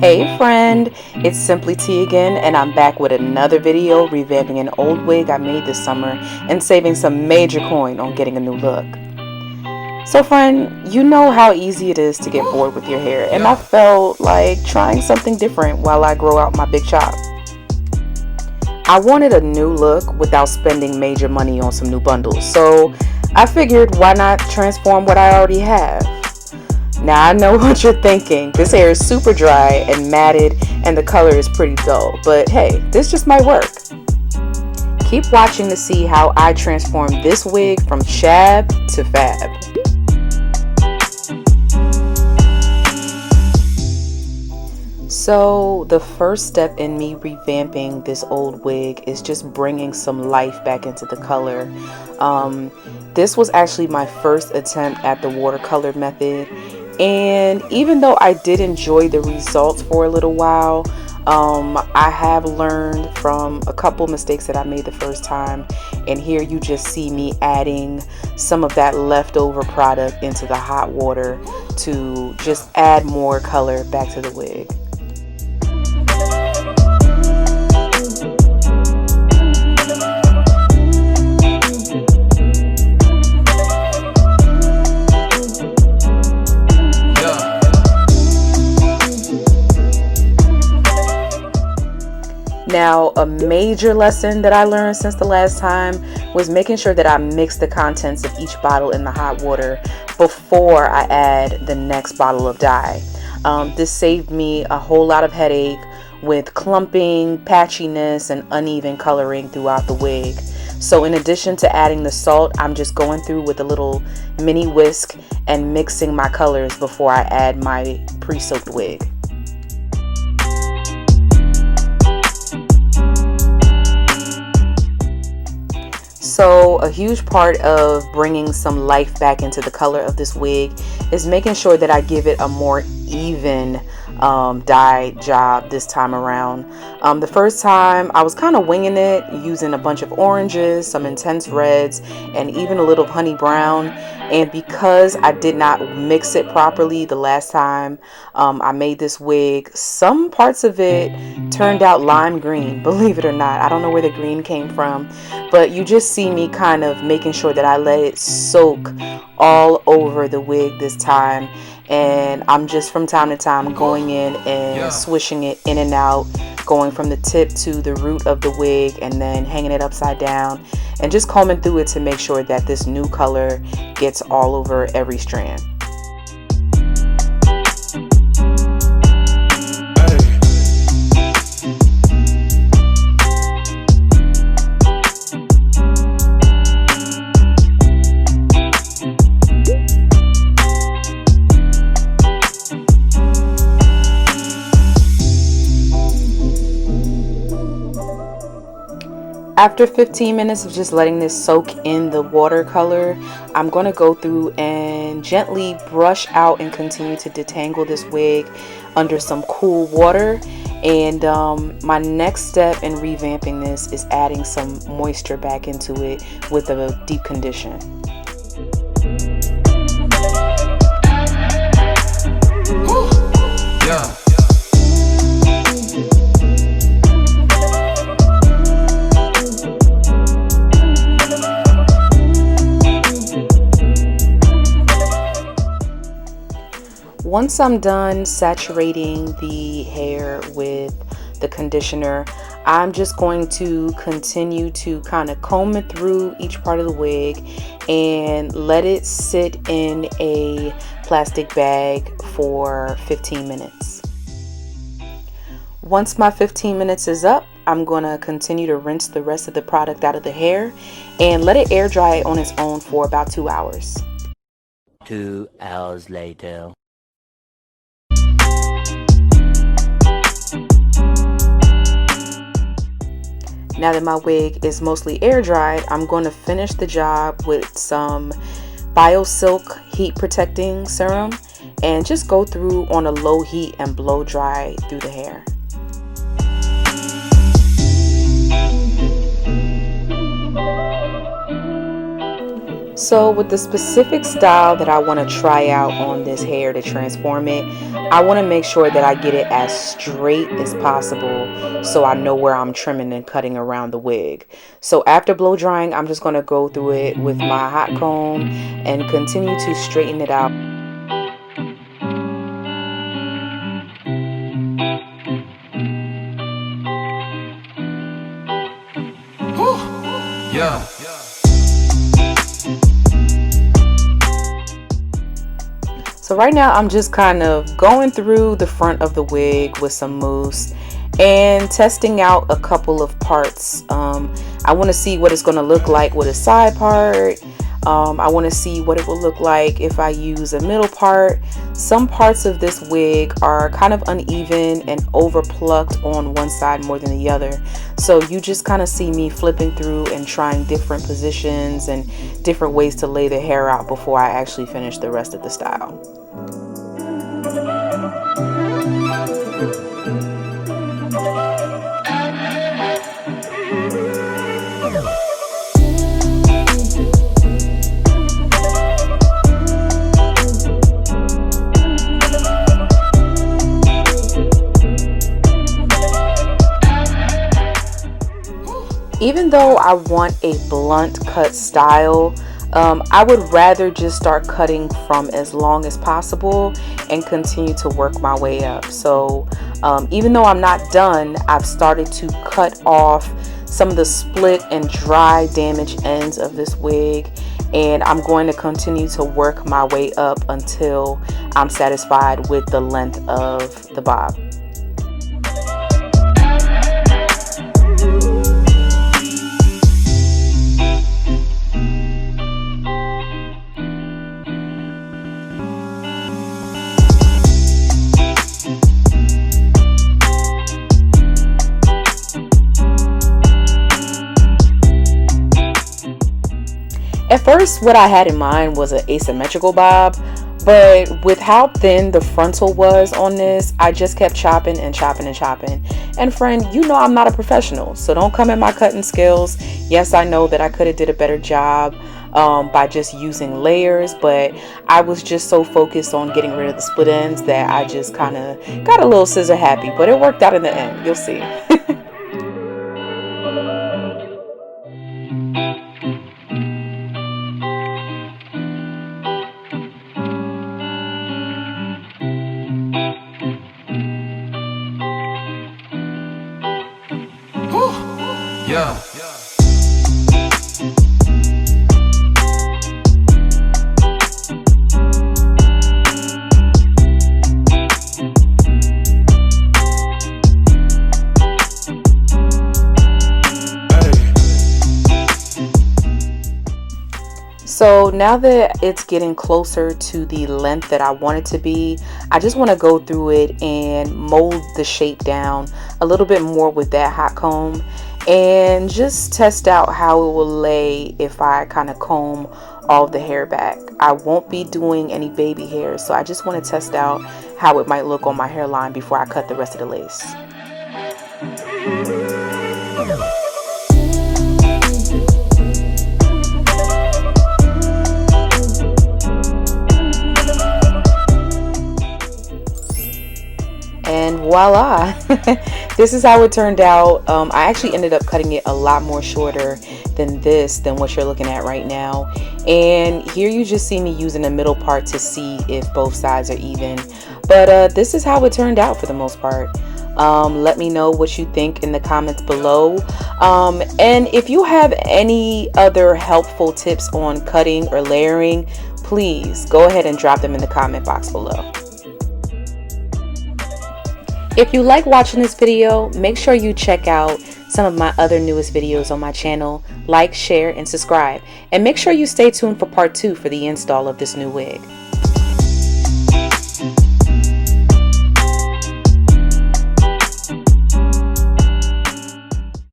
Hey friend, it's Simply T again, and I'm back with another video revamping an old wig I made this summer and saving some major coin on getting a new look. So friend, you know how easy it is to get bored with your hair, and I felt like trying something different while I grow out my big chop. I wanted a new look without spending major money on some new bundles, so I figured why not transform what I already have. Now I know what you're thinking, this hair is super dry and matted and the color is pretty dull, but hey, this just might work. Keep watching to see how I transform this wig from shab to fab. So the first step in me revamping this old wig is just bringing some life back into the color. This was actually my first attempt at the watercolor method. And even though I did enjoy the results for a little while, I have learned from a couple mistakes that I made the first time. And here you just see me adding some of that leftover product into the hot water to just add more color back to the wig. Now, a major lesson that I learned since the last time was making sure that I mix the contents of each bottle in the hot water before I add the next bottle of dye. This saved me a whole lot of headache with clumping, patchiness, and uneven coloring throughout the wig. So in addition to adding the salt, I'm just going through with a little mini whisk and mixing my colors before I add my pre-soaked wig. So a huge part of bringing some life back into the color of this wig is making sure that I give it a more even dye job this time around. The first time I was kind of winging it, using a bunch of oranges, some intense reds, and even a little honey brown. And because I did not mix it properly the last time I made this wig, some parts of it turned out lime green, believe it or not. I don't know where the green came from, but you just see me kind of making sure that I let it soak all over the wig this time. And I'm just from time to time going in and swishing it in and out, going from the tip to the root of the wig and then hanging it upside down and just combing through it to make sure that this new color gets all over every strand. After 15 minutes of just letting this soak in the watercolor, I'm going to go through and gently brush out and continue to detangle this wig under some cool water. And my next step in revamping this is adding some moisture back into it with a deep condition. Yeah. Once I'm done saturating the hair with the conditioner, I'm just going to continue to kind of comb it through each part of the wig and let it sit in a plastic bag for 15 minutes. Once my 15 minutes is up, I'm going to continue to rinse the rest of the product out of the hair and let it air dry on its own for about 2 hours. 2 hours later. Now that my wig is mostly air dried, I'm going to finish the job with some Biosilk heat protecting serum and just go through on a low heat and blow dry through the hair. So with the specific style that I want to try out on this hair to transform it, I want to make sure that I get it as straight as possible so I know where I'm trimming and cutting around the wig. So after blow drying, I'm just going to go through it with my hot comb and continue to straighten it out. Yeah. So right now I'm just kind of going through the front of the wig with some mousse and testing out a couple of parts. I want to see what it's going to look like with a side part. I want to see what it will look like if I use a middle part. Some parts of this wig are kind of uneven and over plucked on one side more than the other. So you just kind of see me flipping through and trying different positions and different ways to lay the hair out before I actually finish the rest of the style. Even though I want a blunt cut style, I would rather just start cutting from as long as possible and continue to work my way up. So even though I'm not done, I've started to cut off some of the split and dry damaged ends of this wig, and I'm going to continue to work my way up until I'm satisfied with the length of the bob. At first, what I had in mind was an asymmetrical bob, but with how thin the frontal was on this, I just kept chopping and chopping and chopping. And friend, you know I'm not a professional, so don't come at my cutting skills. Yes, I know that I could have did a better job by just using layers, but I was just so focused on getting rid of the split ends that I just kind of got a little scissor happy, but it worked out in the end. You'll see. Yeah. So now that it's getting closer to the length that I want it to be, I just want to go through it and mold the shape down a little bit more with that hot comb and just test out how it will lay if I kind of comb all the hair back. I won't be doing any baby hair, so I just want to test out how it might look on my hairline before I cut the rest of the lace. And voila, this is how it turned out. I actually ended up cutting it a lot more shorter than what you're looking at right now. And here you just see me using the middle part to see if both sides are even. But this is how it turned out for the most part. Let me know what you think in the comments below. And if you have any other helpful tips on cutting or layering, please go ahead and drop them in the comment box below. If you like watching this video, make sure you check out some of my other newest videos on my channel. Like, share, and subscribe. And make sure you stay tuned for part 2 for the install of this new wig.